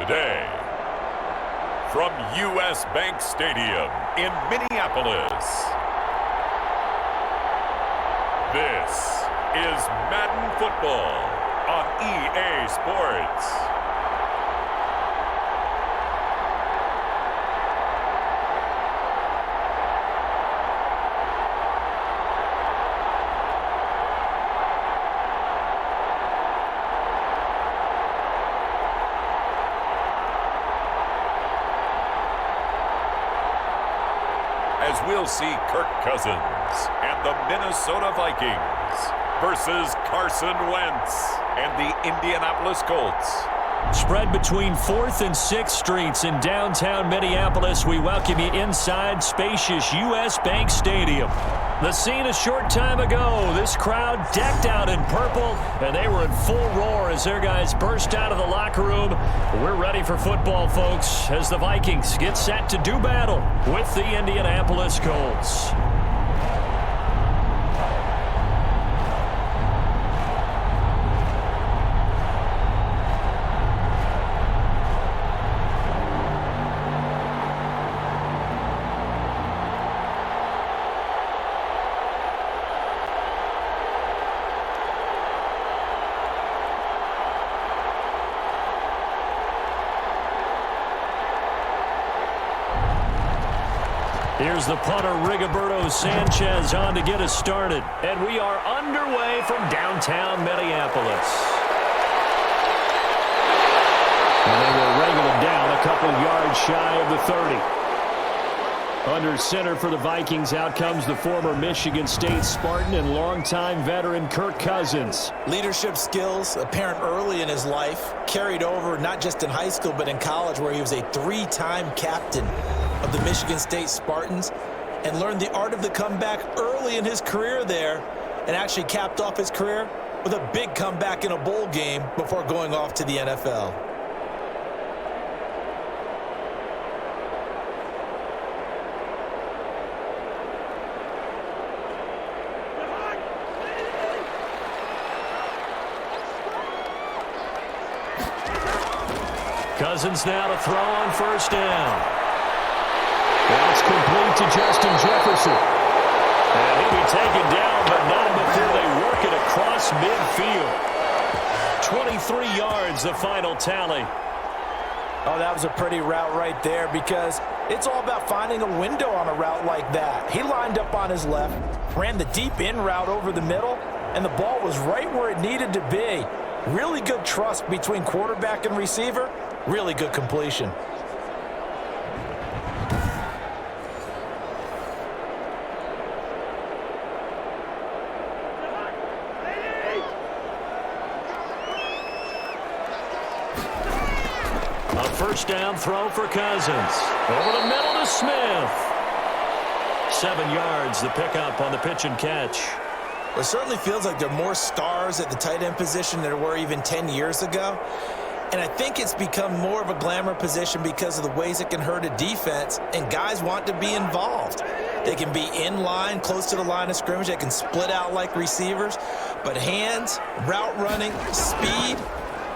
today, from U.S. Bank Stadium in Minneapolis, this is Madden Football on EA Sports. As we'll see Kirk Cousins and the Minnesota Vikings versus Carson Wentz and the Indianapolis Colts. Spread between 4th and 6th Streets in downtown Minneapolis. We welcome you inside spacious U.S. Bank Stadium. The scene a short time ago, this crowd decked out in purple, and they were in full roar as their guys burst out of the locker room. We're ready for football, folks, as the Vikings get set to do battle with the Indianapolis Colts. Here's the punter, Rigoberto Sanchez, on to get us started. And we are underway from downtown Minneapolis. And they will wrangle him down a couple yards shy of the 30. Under center for the Vikings, out comes the former Michigan State Spartan and longtime veteran Kirk Cousins. Leadership skills apparent early in his life, carried over not just in high school but in college, where he was a 3-time captain of the Michigan State Spartans and learned the art of the comeback early in his career there, and actually capped off his career with a big comeback in a bowl game before going off to the NFL. Cousins now to throw on first down. That's complete to Justin Jefferson. And he'll be taken down, but not before they work it across midfield. 23 yards, the final tally. Oh, that was a pretty route right there, because it's all about finding a window on a route like that. He lined up on his left, ran the deep in route over the middle, and the ball was right where it needed to be. Really good trust between quarterback and receiver. Really good completion. First down throw for Cousins. Over the middle to Smith. 7 yards, the pickup on the pitch and catch. It certainly feels like there are more stars at the tight end position than there were even 10 years ago. And I think it's become more of a glamour position because of the ways it can hurt a defense, and guys want to be involved. They can be in line, close to the line of scrimmage. They can split out like receivers. But hands, route running, speed,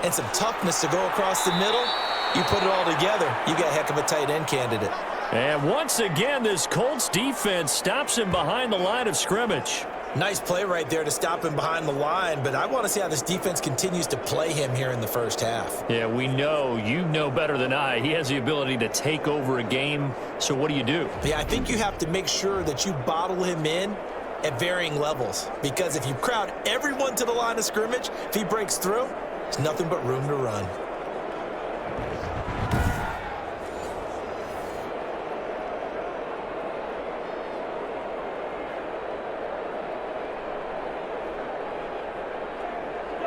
and some toughness to go across the middle, you put it all together, you got a heck of a tight end candidate. And once again, this Colts defense stops him behind the line of scrimmage. Nice play right there to stop him behind the line, but I want to see how this defense continues to play him here in the first half. Yeah, we know, you know better than I, he has the ability to take over a game, so what do? Yeah, I think you have to make sure that you bottle him in at varying levels, because if you crowd everyone to the line of scrimmage, if he breaks through, there's nothing but room to run.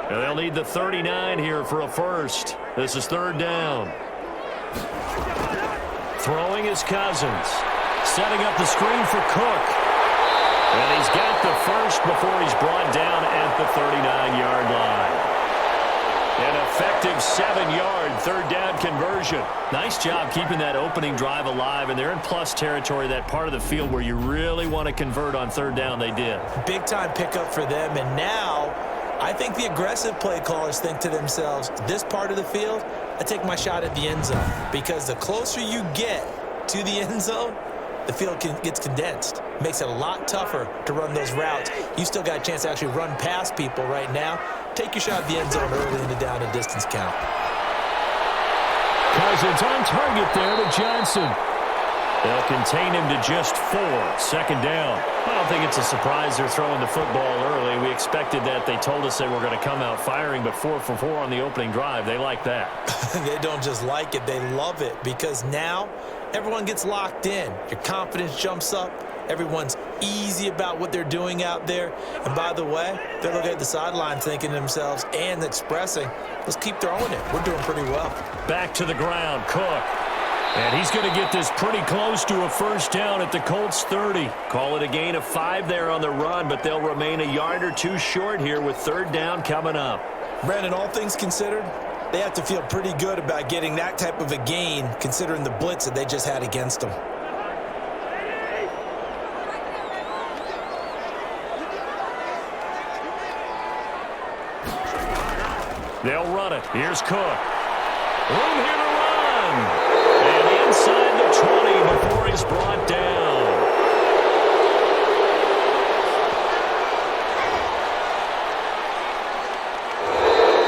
And they'll need the 39 here for a first. This is third down. Throwing is Cousins. Setting up the screen for Cook. And he's got the first before he's brought down at the 39-yard line. An effective 7-yard third down conversion. Nice job keeping that opening drive alive, and they're in plus territory, that part of the field where you really want to convert on third down. They did. Big time pickup for them, and now I think the aggressive play callers think to themselves, this part of the field, I take my shot at the end zone. Because the closer you get to the end zone, the field gets condensed. Makes it a lot tougher to run those routes. You still got a chance to actually run past people right now. Take your shot at the end zone early in the down and distance count. Cousins on target there to Johnson. They'll contain him to just 4. Second down. I don't think it's a surprise they're throwing the football early. We expected that. They told us they were going to come out firing, but 4 for 4 on the opening drive. They like that. They don't just like it. They love it because now everyone gets locked in. Your confidence jumps up. Everyone's easy about what they're doing out there. And by the way, they're looking at the sideline thinking to themselves and expressing, let's keep throwing it. We're doing pretty well. Back to the ground, Cook. And he's going to get this pretty close to a first down at the Colts 30. Call it a gain of 5 there on the run, but they'll remain a yard or 2 short here with third down coming up. Brandon, all things considered, they have to feel pretty good about getting that type of a gain considering the blitz that they just had against them. They'll run it. Here's Cook. Room here to run. And inside the 20 before he's brought down.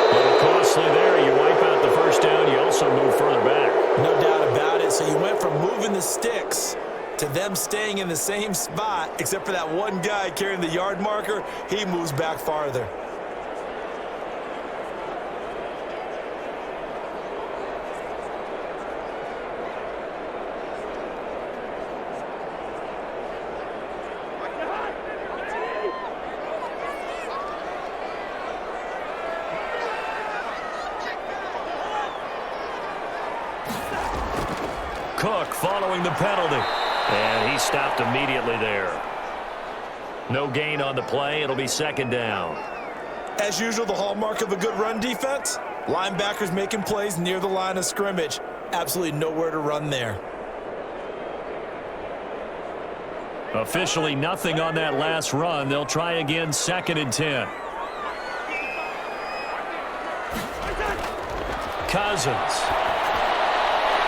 A little costly there. You wipe out the first down. You also move further back. No doubt about it. So you went from moving the sticks to them staying in the same spot, except for that one guy carrying the yard marker. He moves back farther. Cook following the penalty. And he stopped immediately there. No gain on the play. It'll be second down. As usual, the hallmark of a good run defense, linebackers making plays near the line of scrimmage. Absolutely nowhere to run there. Officially nothing on that last run. They'll try again, second and 10. Cousins.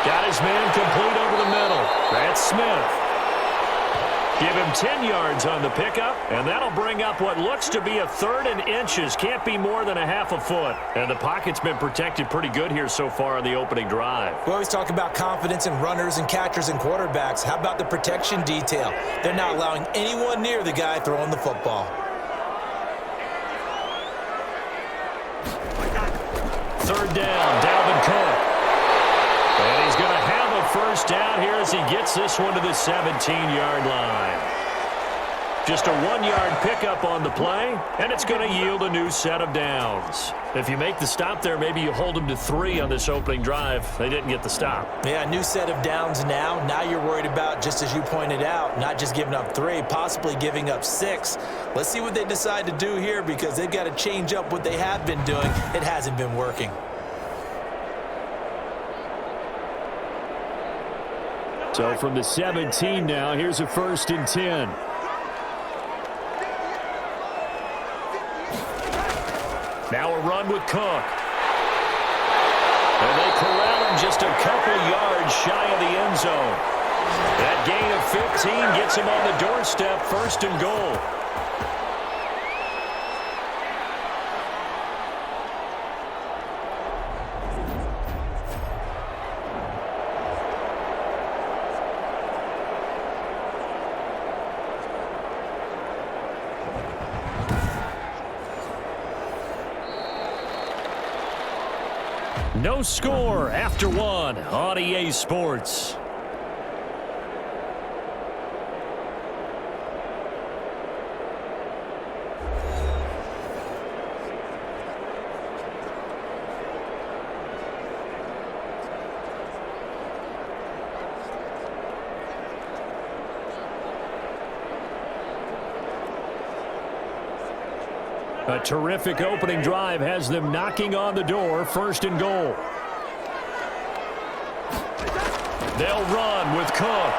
Got his man complete over the middle. That's Smith. Give him 10 yards on the pickup, and that'll bring up what looks to be a third and inches. Can't be more than a half a foot. And the pocket's been protected pretty good here so far on the opening drive. We always talk about confidence in runners and catchers and quarterbacks. How about the protection detail? They're not allowing anyone near the guy throwing the football. Third down, Dalvin Cook. And he's going to have a first down here as he gets this one to the 17-yard line. Just a 1-yard pickup on the play, and it's going to yield a new set of downs. If you make the stop there, maybe you hold them to 3 on this opening drive. They didn't get the stop. Yeah, new set of downs now. Now you're worried about, just as you pointed out, not just giving up 3, possibly giving up 6. Let's see what they decide to do here because they've got to change up what they have been doing. It hasn't been working. So from the 17 now, here's a first and 10. Now a run with Cook. And they corral him just a couple yards shy of the end zone. That gain of 15 gets him on the doorstep, first and goal. No score after 1 on EA Sports. A terrific opening drive has them knocking on the door, first and goal. They'll run with Cook.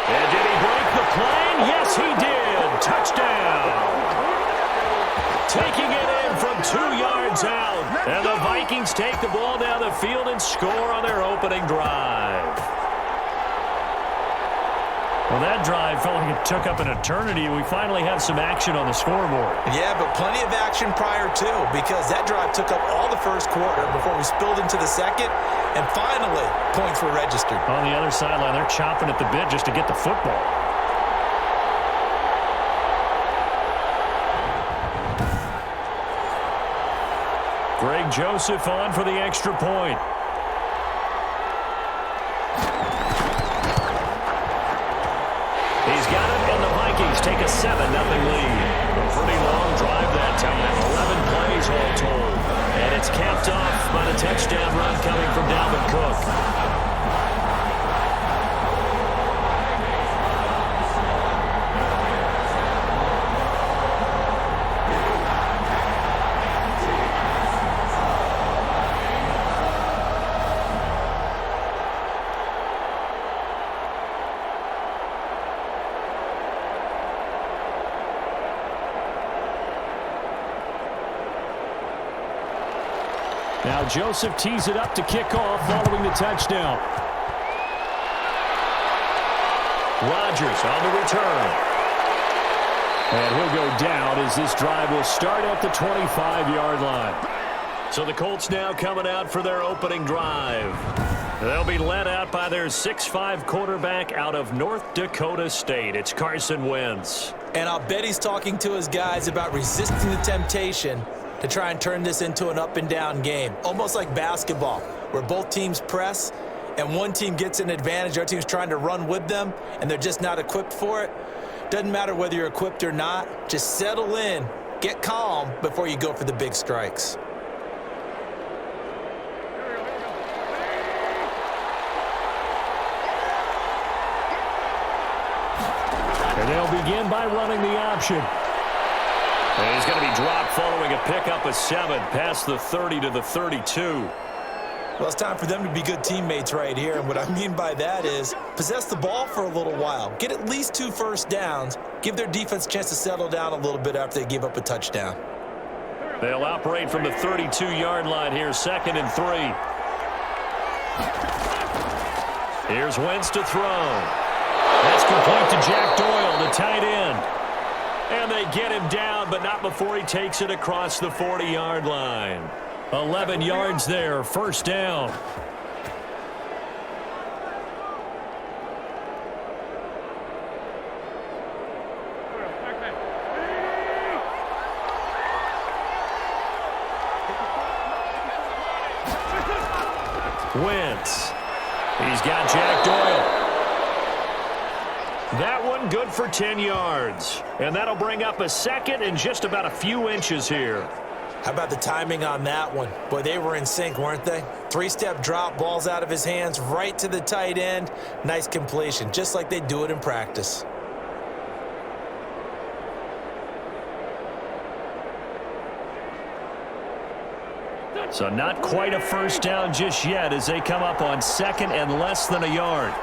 And did he break the plane? Yes, he did. Touchdown. Taking it in from 2 yards out. And the Vikings take the ball down the field and score on their opening drive. Well, that drive felt like it took up an eternity. We finally have some action on the scoreboard. Yeah, but plenty of action prior to, because that drive took up all the first quarter before we spilled into the second, and finally, points were registered. On the other sideline, they're chomping at the bit just to get the football. Greg Joseph on for the extra point. He's got it, and the Vikings take a 7-0 lead. A pretty long drive that time. 11 plays all told. And it's capped off by the touchdown run coming from Dalvin Cook. Now Joseph tees it up to kick off following the touchdown. Rodgers on the return. And he'll go down as this drive will start at the 25-yard line. So the Colts now coming out for their opening drive. They'll be led out by their 6'5" quarterback out of North Dakota State. It's Carson Wentz. And I'll bet he's talking to his guys about resisting the temptation to try and turn this into an up-and-down game. Almost like basketball, where both teams press, and one team gets an advantage, the other team's trying to run with them, and they're just not equipped for it. Doesn't matter whether you're equipped or not. Just settle in, get calm before you go for the big strikes. And they'll begin by running the option. And he's going to be dropped following a pickup of 7 past the 30 to the 32. Well, it's time for them to be good teammates right here. And what I mean by that is possess the ball for a little while. Get at least 2 first downs. Give their defense a chance to settle down a little bit after they give up a touchdown. They'll operate from the 32-yard line here, 2nd and 3. Here's Wentz to throw. That's complete to Jack Doyle, the tight end. And they get him down, but not before he takes it across the 40-yard line. 11 yards there, first down. Wentz. He's got Jack Doyle. That one good for 10 yards. And that'll bring up a 2nd and just about a few inches here. How about the timing on that one? Boy, they were in sync, weren't they? 3-step drop, balls out of his hands, right to the tight end. Nice completion, just like they do it in practice. So not quite a first down just yet as they come up on 2nd and less than a yard.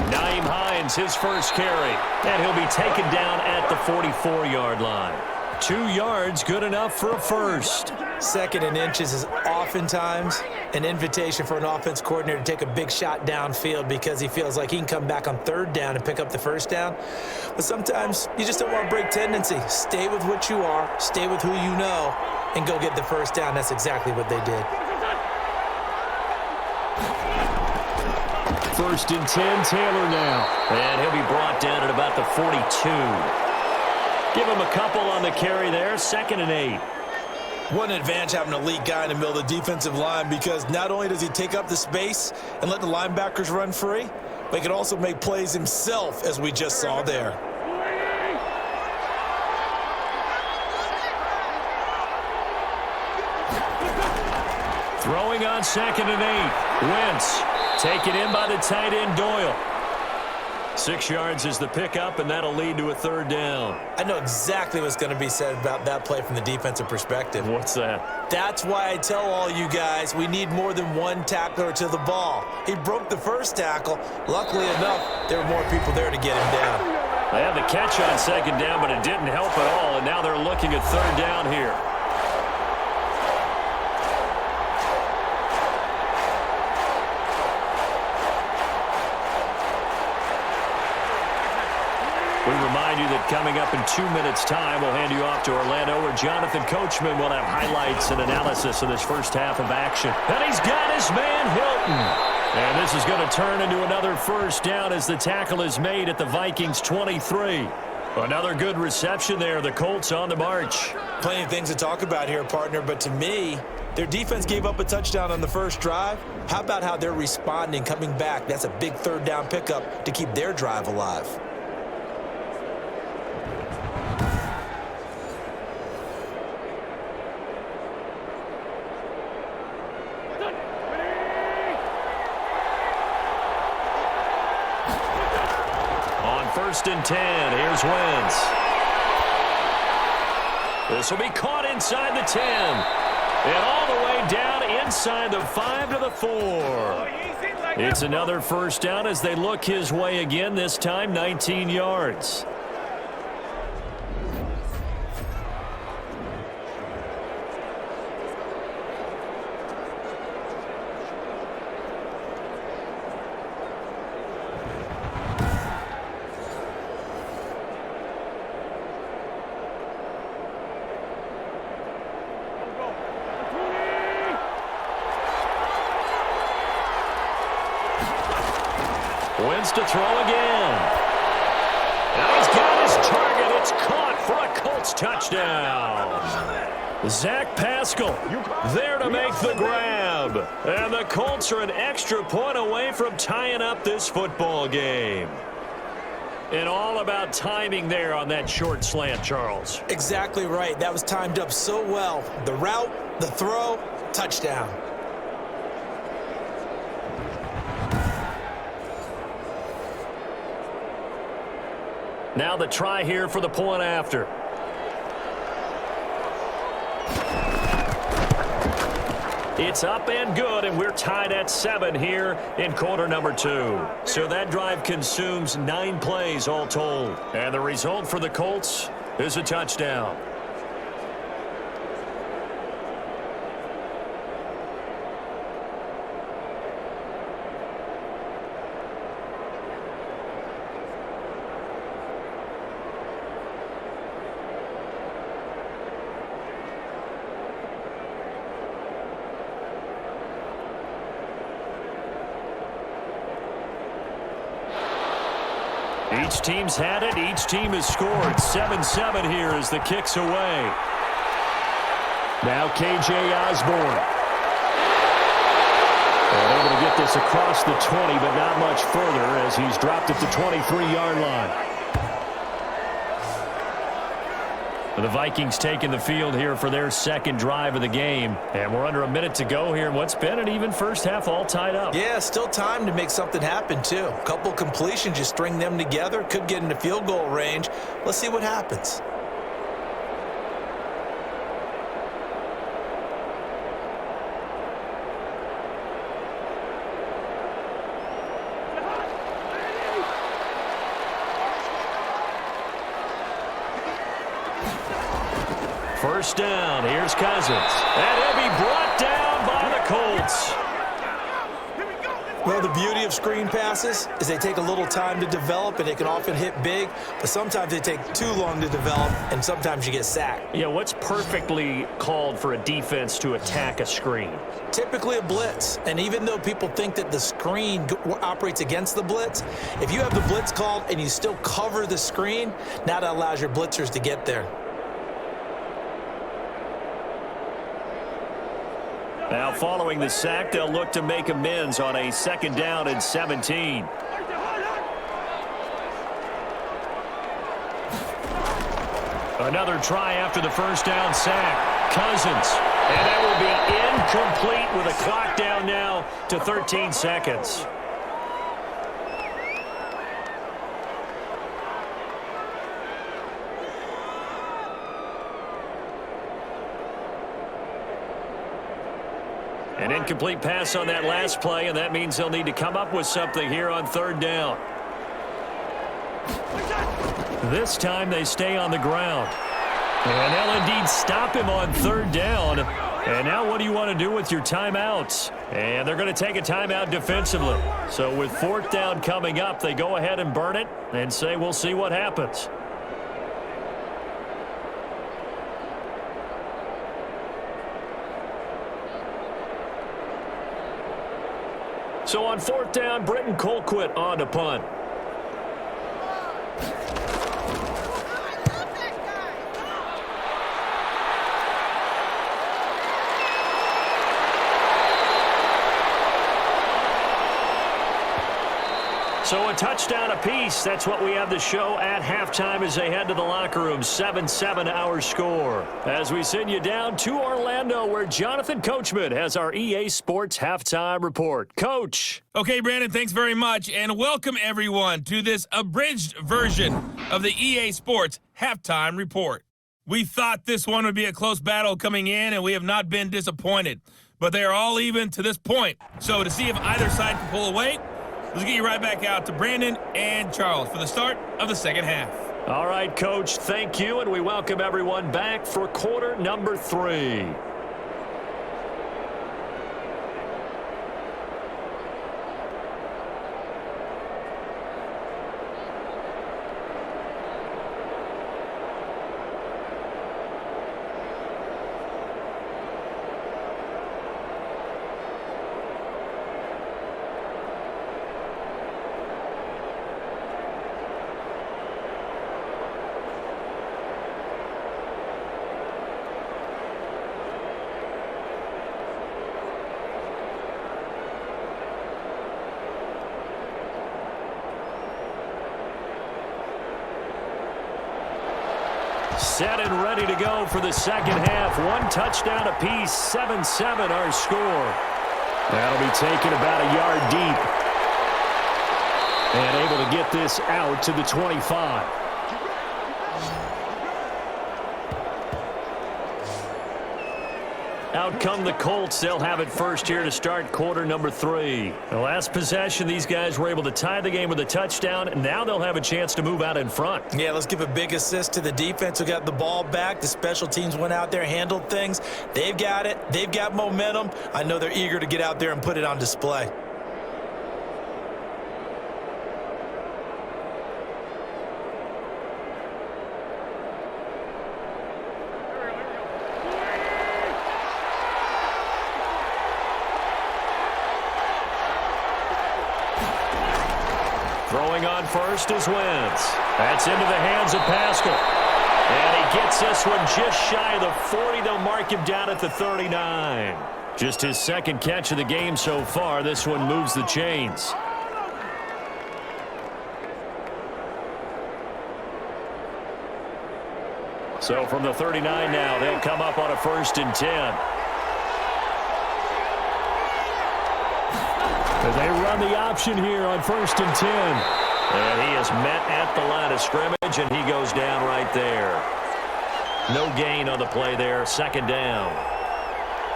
Nyheim Hines, his first carry, and he'll be taken down at the 44-yard line. 2 yards, good enough for a first. 2nd and inches is oftentimes an invitation for an offense coordinator to take a big shot downfield because he feels like he can come back on 3rd down and pick up the first down. But sometimes you just don't want to break tendency. Stay with what you are, stay with who you know, and go get the first down. That's exactly what they did. 1st and 10, Taylor now. And he'll be brought down at about the 42. Give him a couple on the carry there, 2nd and 8. What an advantage having an elite guy in the middle of the defensive line, because not only does he take up the space and let the linebackers run free, but he can also make plays himself, as we just saw there. Throwing on 2nd and 8. Wentz taken in by the tight end Doyle. 6 yards is the pickup, and that'll lead to a 3rd down. I know exactly what's going to be said about that play from the defensive perspective. What's that? That's why I tell all you guys we need more than one tackler to the ball. He broke the first tackle. Luckily enough, there were more people there to get him down. They had the catch on second down, but it didn't help at all, and now they're looking at third down here. We remind you that coming up in 2 minutes' time, we'll hand you off to Orlando, where Jonathan Coachman will have highlights and analysis of this first half of action. And he's got his man, Hilton. And this is going to turn into another first down as the tackle is made at the Vikings 23. Another good reception there. The Colts on the march. Plenty of things to talk about here, partner, but to me, their defense gave up a touchdown on the first drive. How about how they're responding, coming back? That's a big third down pickup to keep their drive alive. First and 10. Here's Wentz. This will be caught inside the 10. And all the way down inside the 5 to the 4. It's another first down as they look his way again, this time 19 yards. Wentz to throw again. Now he's got his target. It's caught for a Colts touchdown. Zach Pascal there to make the grab. And the Colts are an extra point away from tying up this football game. And all about timing there on that short slant, Charles. Exactly right. That was timed up so well. The route, the throw, touchdown. Now the try here for the point after. It's up and good, and we're tied at 7 here in quarter number 2. So that drive consumes 9 plays all told. And the result for the Colts is a touchdown. Each team's had it. Each team has scored. 7-7 here as the kick's away. Now KJ Osborne. And able to get this across the 20, but not much further as he's dropped at the 23-yard line. The Vikings taking the field here for their second drive of the game. And we're under a minute to go here in what's been an even first half, all tied up. Yeah, still time to make something happen, too. A couple completions, just string them together. Could get into field goal range. Let's see what happens. First down, here's Cousins. And he'll be brought down by the Colts. Well, the beauty of screen passes is they take a little time to develop, and they can often hit big, but sometimes they take too long to develop, and sometimes you get sacked. Yeah, what's perfectly called for a defense to attack a screen? Typically a blitz, and even though people think that the screen operates against the blitz, if you have the blitz called and you still cover the screen, now that allows your blitzers to get there. Now, following the sack, they'll look to make amends on a second down and 17. Another try after the first down sack. Cousins. And that will be incomplete with a clock down now to 13 seconds. An incomplete pass on that last play, and that means they'll need to come up with something here on third down. This time they stay on the ground. And they'll indeed stop him on third down. And now what do you want to do with your timeouts? And they're going to take a timeout defensively. So with fourth down coming up, they go ahead and burn it and say we'll see what happens. So on fourth down, Britton Colquitt on to punt. So a touchdown apiece. That's what we have the show at halftime as they head to the locker room. 7-7 our score. As we send you down to Orlando, where Jonathan Coachman has our EA Sports halftime report. Coach. Okay, Brandon, thanks very much, and welcome everyone to this abridged version of the EA Sports halftime report. We thought this one would be a close battle coming in, and we have not been disappointed. But they are all even to this point. So to see if either side can pull away, let's get you right back out to Brandon and Charles for the start of the second half. All right, Coach, thank you, and we welcome everyone back for quarter number 3. Set and ready to go for the second half. One touchdown apiece, 7-7 our score. That'll be taken about a yard deep. And able to get this out to the 25. Out come the Colts. They'll have it first here to start quarter number 3. The last possession, these guys were able to tie the game with a touchdown, and now they'll have a chance to move out in front. Yeah, let's give a big assist to the defense who got the ball back. The special teams went out there, handled things. They've got it. They've got momentum. I know they're eager to get out there and put it on display. Throwing on first is Wentz. That's into the hands of Pascal. And he gets this one just shy of the 40. They'll mark him down at the 39. Just his second catch of the game so far. This one moves the chains. So from the 39 now, they'll come up on a 1st and 10. And they run the option here on 1st and 10. And he is met at the line of scrimmage, and he goes down right there. No gain on the play there, 2nd down.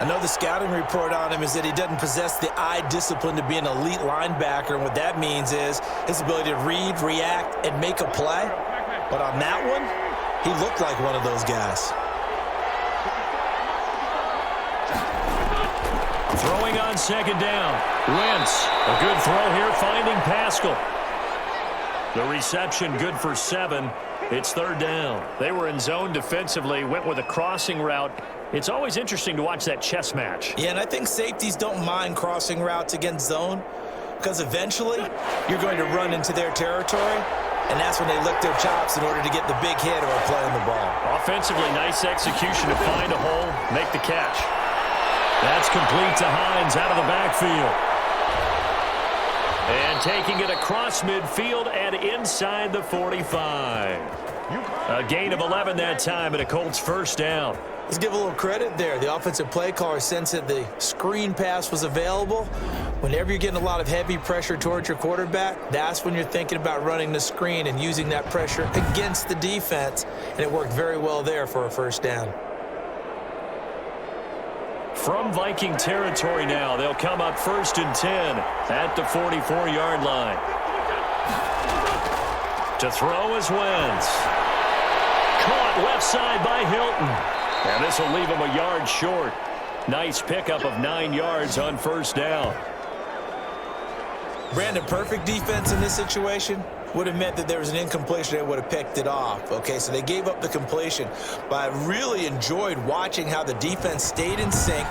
I know the scouting report on him is that he doesn't possess the eye discipline to be an elite linebacker, and what that means is his ability to read, react, and make a play. But on that one, he looked like one of those guys. Throwing on 2nd down. Wentz, a good throw here, finding Pascal. The reception good for 7. It's 3rd down. They were in zone defensively, went with a crossing route. It's always interesting to watch that chess match. Yeah, and I think safeties don't mind crossing routes against zone because eventually you're going to run into their territory, and that's when they lick their chops in order to get the big hit or play on the ball. Offensively, nice execution to find a hole, make the catch. That's complete to Hines out of the backfield. And taking it across midfield and inside the 45. A gain of 11 that time and a Colts 1st down. Let's give a little credit there. The offensive play caller sensed that the screen pass was available. Whenever you're getting a lot of heavy pressure towards your quarterback, that's when you're thinking about running the screen and using that pressure against the defense. And it worked very well there for a 1st down. From Viking territory now, they'll come up 1st and 10 at the 44-yard line. To throw is Wentz. Caught left side by Hilton. And this will leave him a yard short. Nice pickup of 9 yards on first down. Brandon, perfect defense in this situation would have meant that there was an incompletion. They would have picked it off. Okay, so they gave up the completion. But I really enjoyed watching how the defense stayed in sync,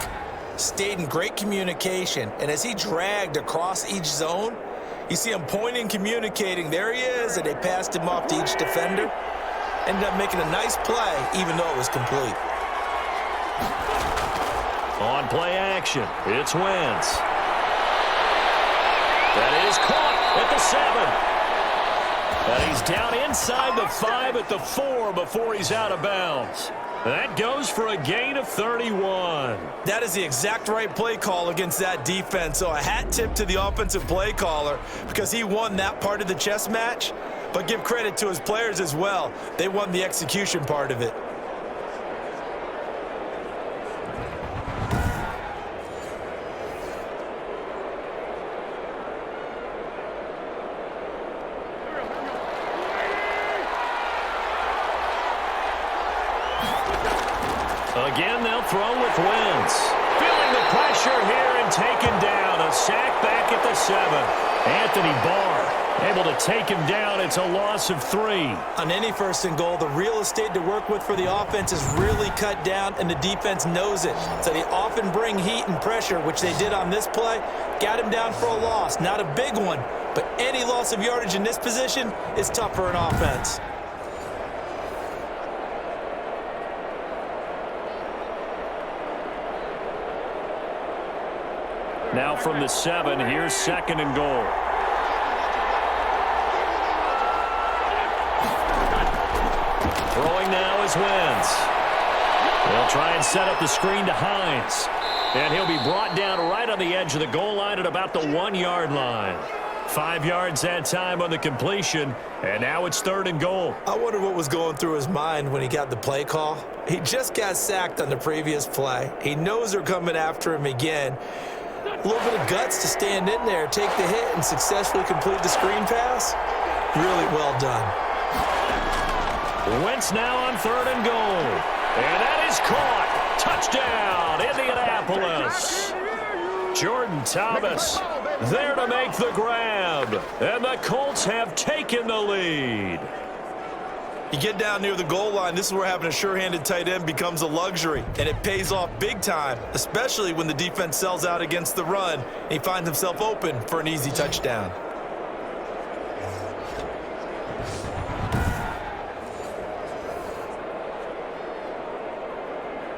stayed in great communication. And as he dragged across each zone, you see him pointing, communicating. There he is, and they passed him off to each defender. Ended up making a nice play, even though it was complete. On play action, it's Wentz. That is caught at the 7. And he's down inside the 5 at the 4 before he's out of bounds. That goes for a gain of 31. That is the exact right play call against that defense. So a hat tip to the offensive play caller because he won that part of the chess match. But give credit to his players as well. They won the execution part of it. Again, they'll throw with Wentz. Feeling the pressure here and taken down. A sack back at the 7. Anthony Barr able to take him down. It's a loss of 3. On any 1st and goal, the real estate to work with for the offense is really cut down, and the defense knows it. So they often bring heat and pressure, which they did on this play. Got him down for a loss. Not a big one, but any loss of yardage in this position is tough for an offense. Now from the 7, here's 2nd and goal. Throwing now is Wentz. They'll try and set up the screen to Hines. And he'll be brought down right on the edge of the goal line at about the 1-yard line. 5 yards that time on the completion, and now it's 3rd and goal. I wonder what was going through his mind when he got the play call. He just got sacked on the previous play. He knows they're coming after him again. A little bit of guts to stand in there, take the hit, and successfully complete the screen pass. Really well done. Wentz now on 3rd and goal. And that is caught. Touchdown, Indianapolis. Jordan Thomas there to make the grab. And the Colts have taken the lead. You get down near the goal line, this is where having a sure-handed tight end becomes a luxury, and it pays off big time, especially when the defense sells out against the run, and he finds himself open for an easy touchdown.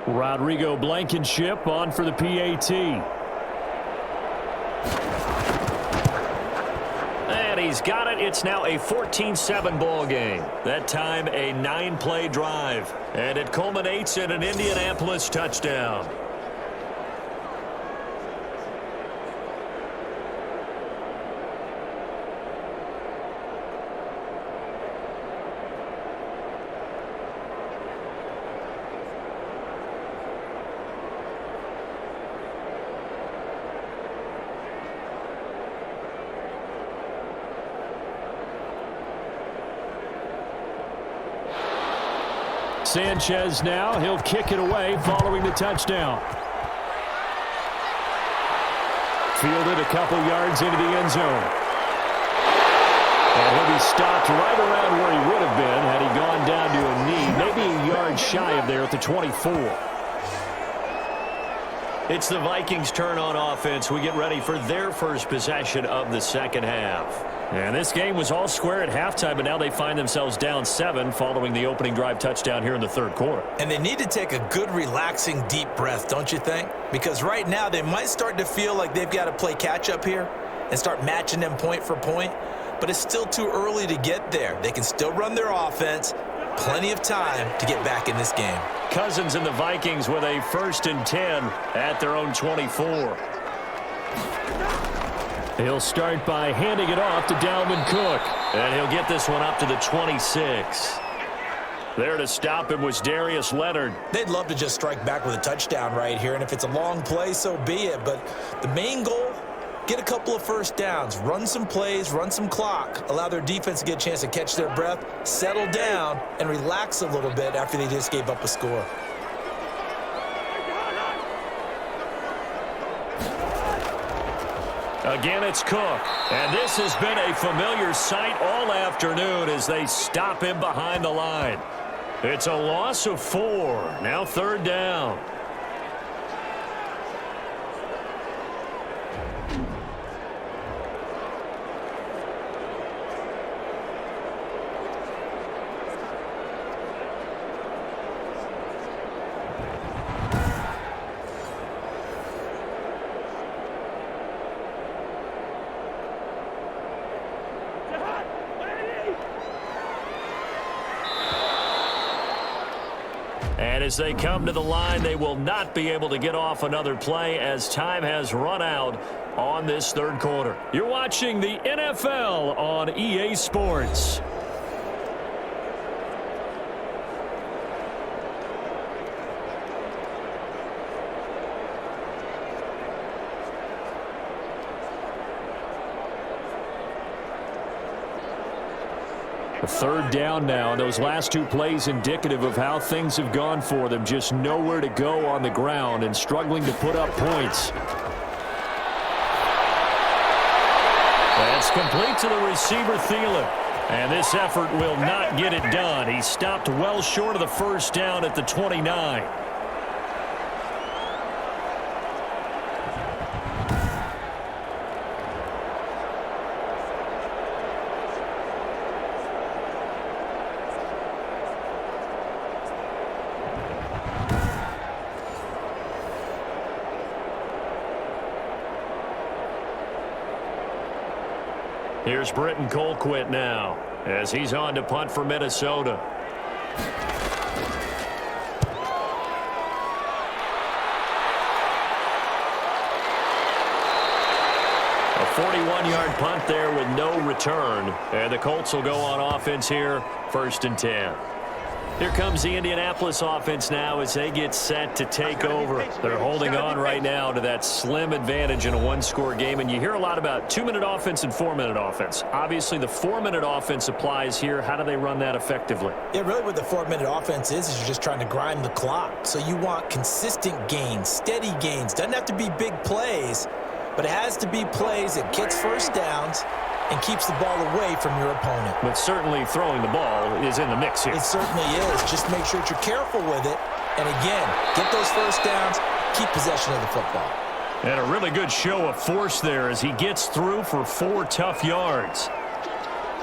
Rodrigo Blankenship on for the PAT. And he's got it. It's now a 14-7 ball game. That time a 9-play drive. And it culminates in an Indianapolis touchdown. Sanchez now, he'll kick it away following the touchdown. Fielded a couple yards into the end zone. And he'll be stopped right around where he would have been had he gone down to a knee, maybe a yard shy of there at the 24. It's the Vikings' turn on offense. We get ready for their first possession of the second half. And this game was all square at halftime, but now they find themselves down 7 following the opening drive touchdown here in the third quarter. And they need to take a good, relaxing, deep breath, don't you think? Because right now they might start to feel like they've got to play catch-up here and start matching them point for point. But it's still too early to get there. They can still run their offense. Plenty of time to get back in this game. Cousins and the Vikings with a 1st and 10 at their own 24. He'll start by handing it off to Dalvin Cook. And he'll get this one up to the 26. There to stop him was Darius Leonard. They'd love to just strike back with a touchdown right here. And if it's a long play, so be it. But the main goal, get a couple of first downs, run some plays, run some clock, allow their defense to get a chance to catch their breath, settle down, and relax a little bit after they just gave up a score. Again, it's Cook. And this has been a familiar sight all afternoon as they stop him behind the line. It's a loss of 4. Now 3rd down. And as they come to the line, they will not be able to get off another play as time has run out on this 3rd quarter. You're watching the NFL on EA Sports. A 3rd down now. Those last 2 plays indicative of how things have gone for them. Just nowhere to go on the ground and struggling to put up points. That's complete to the receiver, Thielen. And this effort will not get it done. He stopped well short of the first down at the 29. Here's Britton Colquitt now as he's on to punt for Minnesota. A 41-yard punt there with no return. And the Colts will go on offense here, 1st and 10. Here comes the Indianapolis offense now as they get set to take over. They're holding on right now to that slim advantage in a 1-score game. And you hear a lot about 2-minute offense and 4-minute offense. Obviously, the 4-minute offense applies here. How do they run that effectively? Yeah, really what the 4-minute offense is you're just trying to grind the clock. So you want consistent gains, steady gains. Doesn't have to be big plays, but it has to be plays that gets first downs and keeps the ball away from your opponent. But certainly throwing the ball is in the mix here. It certainly is. Just make sure that you're careful with it. And again, get those first downs, keep possession of the football. And a really good show of force there as he gets through for 4 tough yards.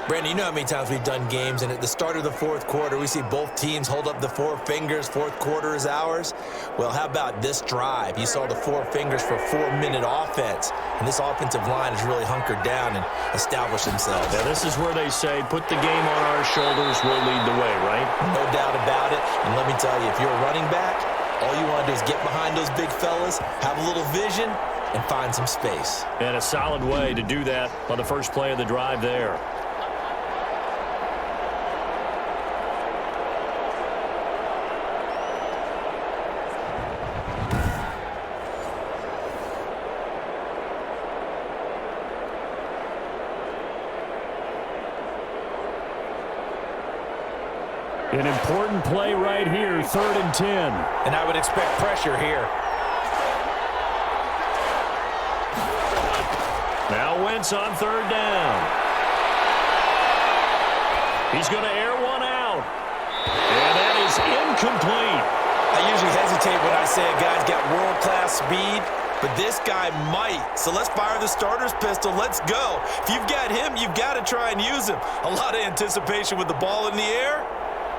Brandon, you know how many times we've done games, and at the start of the 4th quarter, we see both teams hold up the 4 fingers, 4th quarter is ours. Well, how about this drive? You saw the 4 fingers for 4-minute offense, and this offensive line has really hunkered down and established themselves. Now, this is where they say, put the game on our shoulders, we'll lead the way, right? No doubt about it, and let me tell you, if you're a running back, all you want to do is get behind those big fellas, have a little vision, and find some space. And a solid way to do that on the first play of the drive there. An important play right here, 3rd and 10. And I would expect pressure here. Now Wentz on 3rd down. He's going to air one out. And that is incomplete. I usually hesitate when I say a guy's got world-class speed, but this guy might. So let's fire the starter's pistol. Let's go. If you've got him, you've got to try and use him. A lot of anticipation with the ball in the air,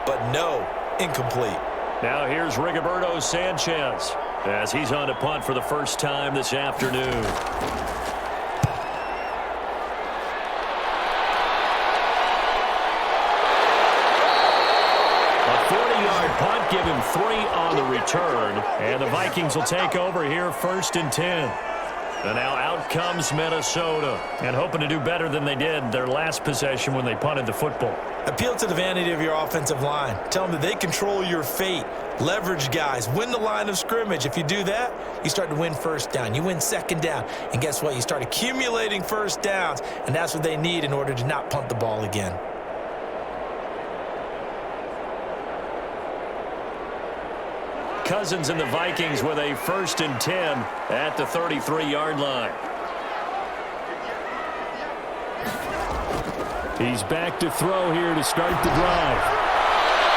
but no, incomplete. Now here's Rigoberto Sanchez as he's on to punt for the first time this afternoon. A 40-yard punt, give him 3 on the return, and the Vikings will take over here, 1st and 10. And now out comes Minnesota. And hoping to do better than they did their last possession when they punted the football. Appeal to the vanity of your offensive line. Tell them that they control your fate. Leverage guys. Win the line of scrimmage. If you do that, you start to win first down. You win second down. And guess what? You start accumulating first downs. And that's what they need in order to not punt the ball again. Cousins and the Vikings with a 1st and 10 at the 33-yard line. He's back to throw here to start the drive.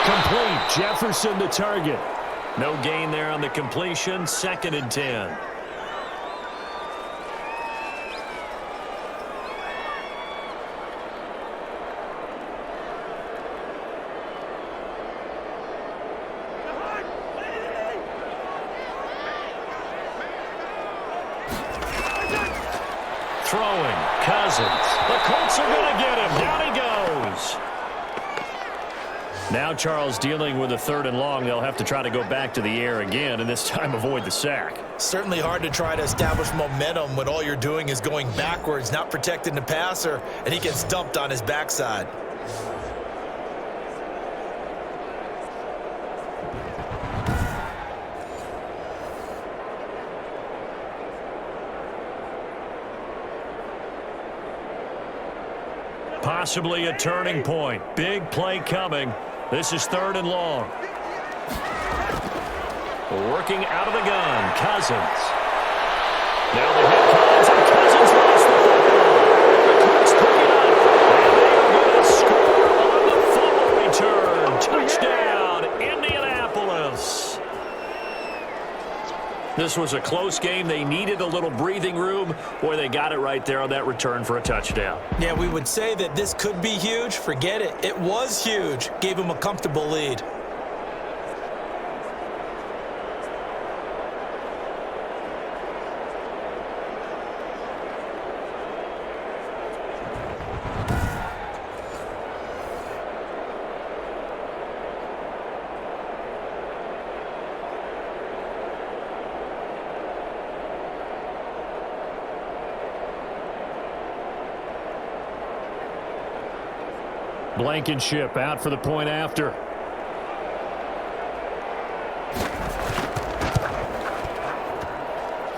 Complete. Jefferson the target. No gain there on the completion. 2nd and 10. Throwing. Cousins. The Colts are going to get him. Down he goes. Now Charles dealing with a 3rd and long. They'll have to try to go back to the air again, and this time avoid the sack. Certainly hard to try to establish momentum when all you're doing is going backwards, not protecting the passer, and he gets dumped on his backside. Possibly a turning point. Big play coming. This is 3rd and long. Working out of the gun. Cousins. Now the hit comes, and Cousins lost the football. The Colts pick it up. And they are going to score on the fumble return. Touchdown, Indianapolis. This was a close game. They needed a little breathing room. Boy, they got it right there on that return for a touchdown. Yeah, we would say that this could be huge. Forget it. It was huge. Gave him a comfortable lead. Blankenship out for the point after.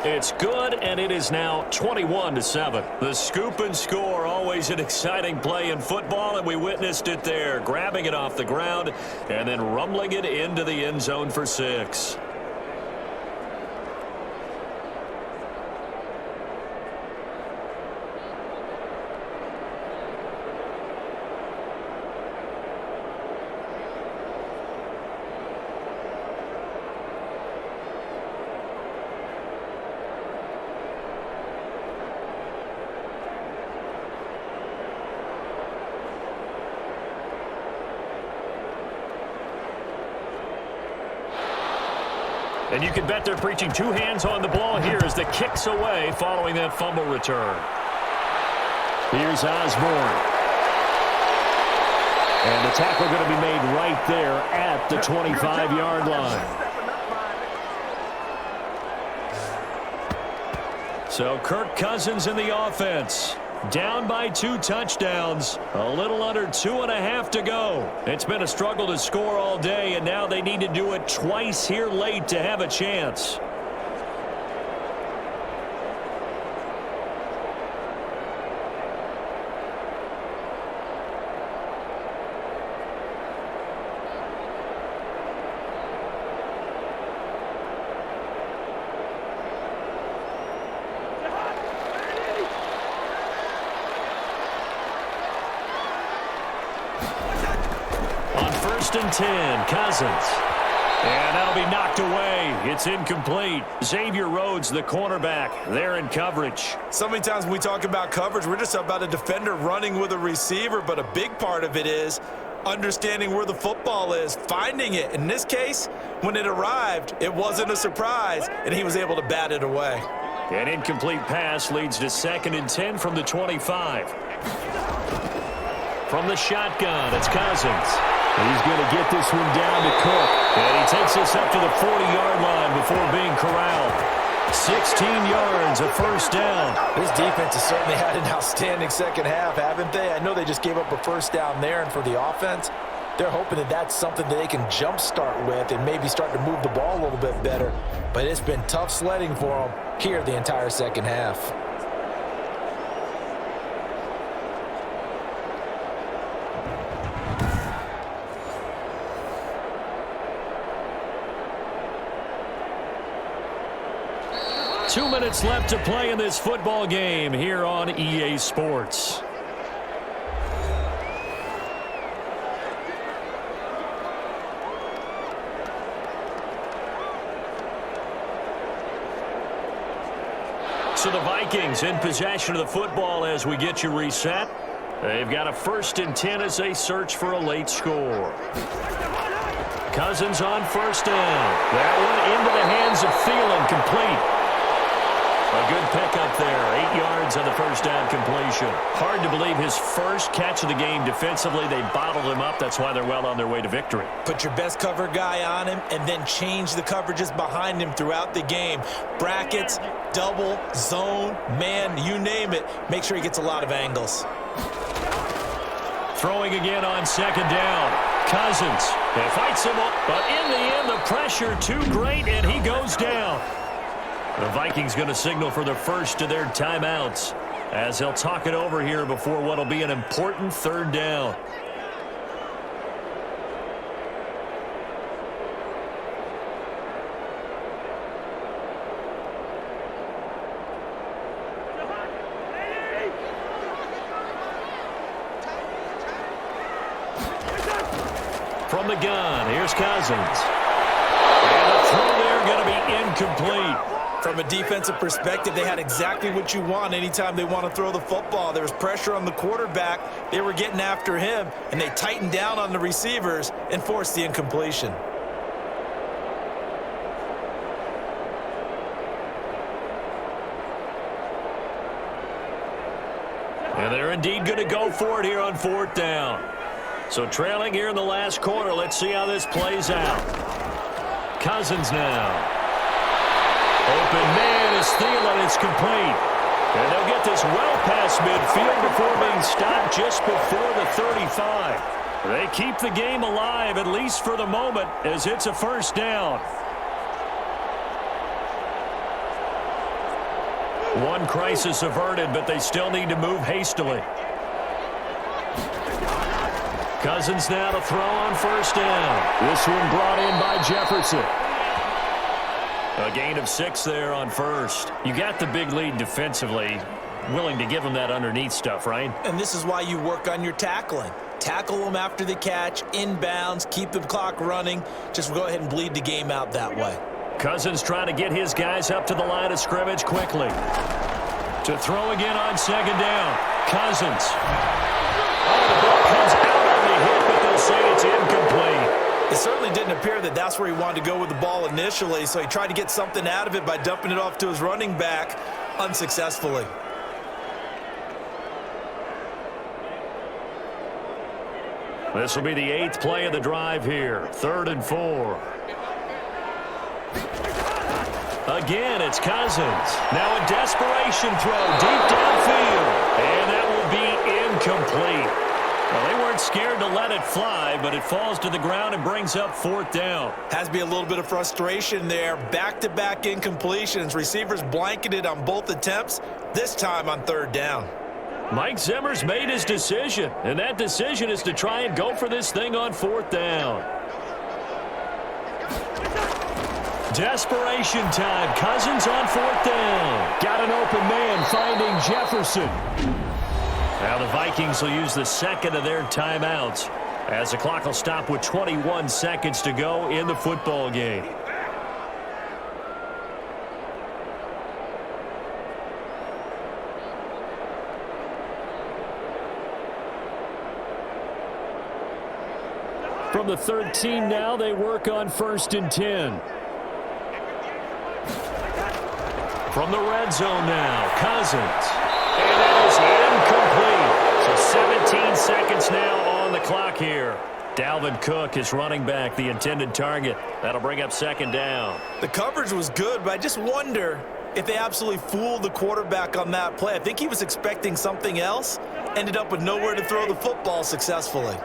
It's good, and it is now 21-7. The scoop and score, always an exciting play in football, and we witnessed it there, grabbing it off the ground and then rumbling it into the end zone for 6. And you can bet they're preaching 2 hands on the ball here as the kick's away following that fumble return. Here's Osborne. And the tackle going to be made right there at the 25-yard line. So Kirk Cousins in the offense. Down by 2 touchdowns. A little under 2.5 to go. It's been a struggle to score all day, and now they need to do it twice here late to have a chance. And 10, Cousins. And that'll be knocked away. It's incomplete. Xavier Rhodes, the cornerback, there in coverage. So many times when we talk about coverage, we're just about a defender running with a receiver, but a big part of it is understanding where the football is, finding it. In this case, when it arrived, it wasn't a surprise, and he was able to bat it away. An incomplete pass leads to 2nd and 10 from the 25. From the shotgun, it's Cousins. He's going to get this one down to Cook. And he takes this up to the 40-yard line before being corralled. 16 yards, a first down. This defense has certainly had an outstanding second half, haven't they? I know they just gave up a first down there, and for the offense, they're hoping that that's something that they can jumpstart with and maybe start to move the ball a little bit better. But it's been tough sledding for them here the entire second half. Two minutes left to play in this football game here on EA Sports. So the Vikings in possession of the football as we get you reset. They've got a 1st and 10 as they search for a late score. Cousins on first down. That one into the hands of Thielen, complete. A good pickup there, 8 yards on the first down completion. Hard to believe his first catch of the game defensively. They bottled him up. That's why they're well on their way to victory. Put your best cover guy on him and then change the coverages behind him throughout the game. Brackets, double, zone, man, you name it. Make sure he gets a lot of angles. Throwing again on second down. Cousins. He fights him up, but in the end, the pressure too great, and he goes down. The Vikings going to signal for the first of their timeouts as they'll talk it over here before what will be an important 3rd down. From the gun, here's Cousins. And the throw there going to be incomplete. From a defensive perspective, they had exactly what you want anytime they want to throw the football. There was pressure on the quarterback. They were getting after him, and they tightened down on the receivers and forced the incompletion. And they're indeed going to go for it here on 4th down. So trailing here in the last quarter, let's see how this plays out. Cousins now. Open man is Thielen. It's complete. And they'll get this well past midfield before being stopped just before the 35. They keep the game alive, at least for the moment, as it's a first down. One crisis averted, but they still need to move hastily. Cousins now to throw on first down. This one brought in by Jefferson. A gain of 6 there on first. You got the big lead defensively. Willing to give them that underneath stuff, right? And this is why you work on your tackling. Tackle them after the catch, inbounds, keep the clock running. Just go ahead and bleed the game out that way. Cousins trying to get his guys up to the line of scrimmage quickly. To throw again on second down. Cousins. Oh, the ball comes out on the hit, but they'll say it's incomplete. It certainly didn't appear that that's where he wanted to go with the ball initially, so he tried to get something out of it by dumping it off to his running back unsuccessfully. This will be the 8th play of the drive here. 3rd and 4. Again, it's Cousins. Now a desperation throw deep downfield. And that will be incomplete. Well, they weren't scared to let it fly, but it falls to the ground and brings up 4th down. Has to be a little bit of frustration there. Back-to-back incompletions. Receivers blanketed on both attempts, this time on 3rd down. Mike Zimmer's made his decision, and that decision is to try and go for this thing on 4th down. Desperation time. Cousins on 4th down. Got an open man finding Jefferson. Now the Vikings will use the 2nd of their timeouts as the clock will stop with 21 seconds to go in the football game. From the 13 now, they work on 1st and 10. From the red zone now, Cousins. And that is incomplete. So 17 seconds now on the clock here. Dalvin Cook is running back, the intended target. That'll bring up second down. The coverage was good, but I just wonder if they absolutely fooled the quarterback on that play. I think he was expecting something else, ended up with nowhere to throw the football successfully.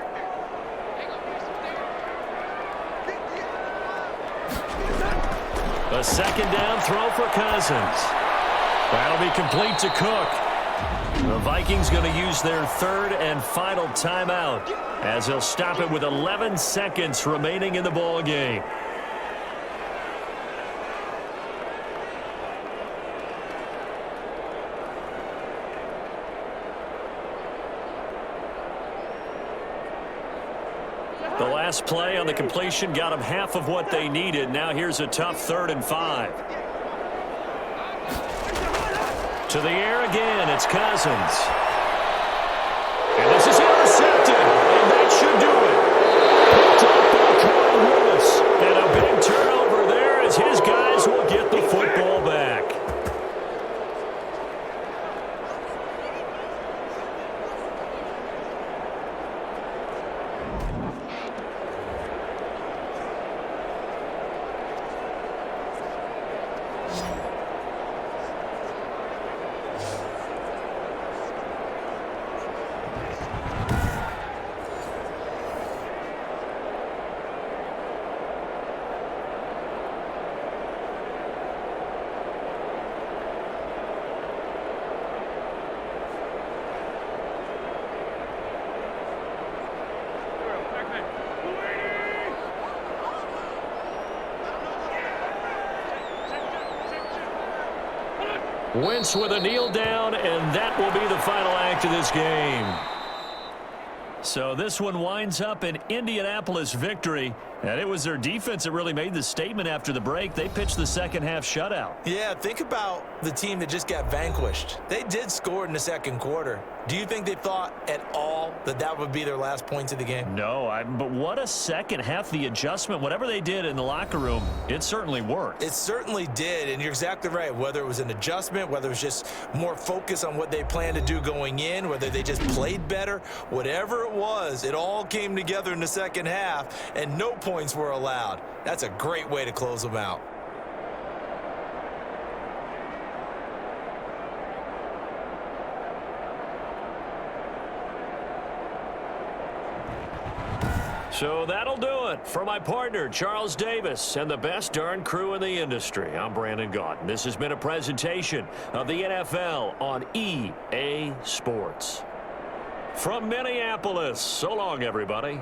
A second down throw for Cousins. That'll be complete to Cook. The Vikings going to use their third and final timeout as they'll stop it with 11 seconds remaining in the ball game. The last play on the completion got them half of what they needed. Now here's a tough 3rd and 5. To the air again, it's Cousins. And this is intercepted, and that should do it. Picked up by Corey Lewis. And a big turnover there as his guys will get the football back. Wentz with a kneel down, and that will be the final act of this game. So this one winds up an Indianapolis victory, and it was their defense that really made the statement after the break. They pitched the second half shutout. Yeah, think about the team that just got vanquished. They did score in the second quarter. Do you think they thought at all that that would be their last points of the game? No, but what a second half. The adjustment, whatever they did in the locker room, it certainly worked. It certainly did, and you're exactly right. Whether it was an adjustment, whether it was just more focus on what they planned to do going in, whether they just played better, whatever it was, it all came together in the second half, and no points were allowed. That's a great way to close them out. So that'll do it. For my partner, Charles Davis, and the best darn crew in the industry, I'm Brandon Gaudin. This has been a presentation of the NFL on EA Sports. From Minneapolis, so long, everybody.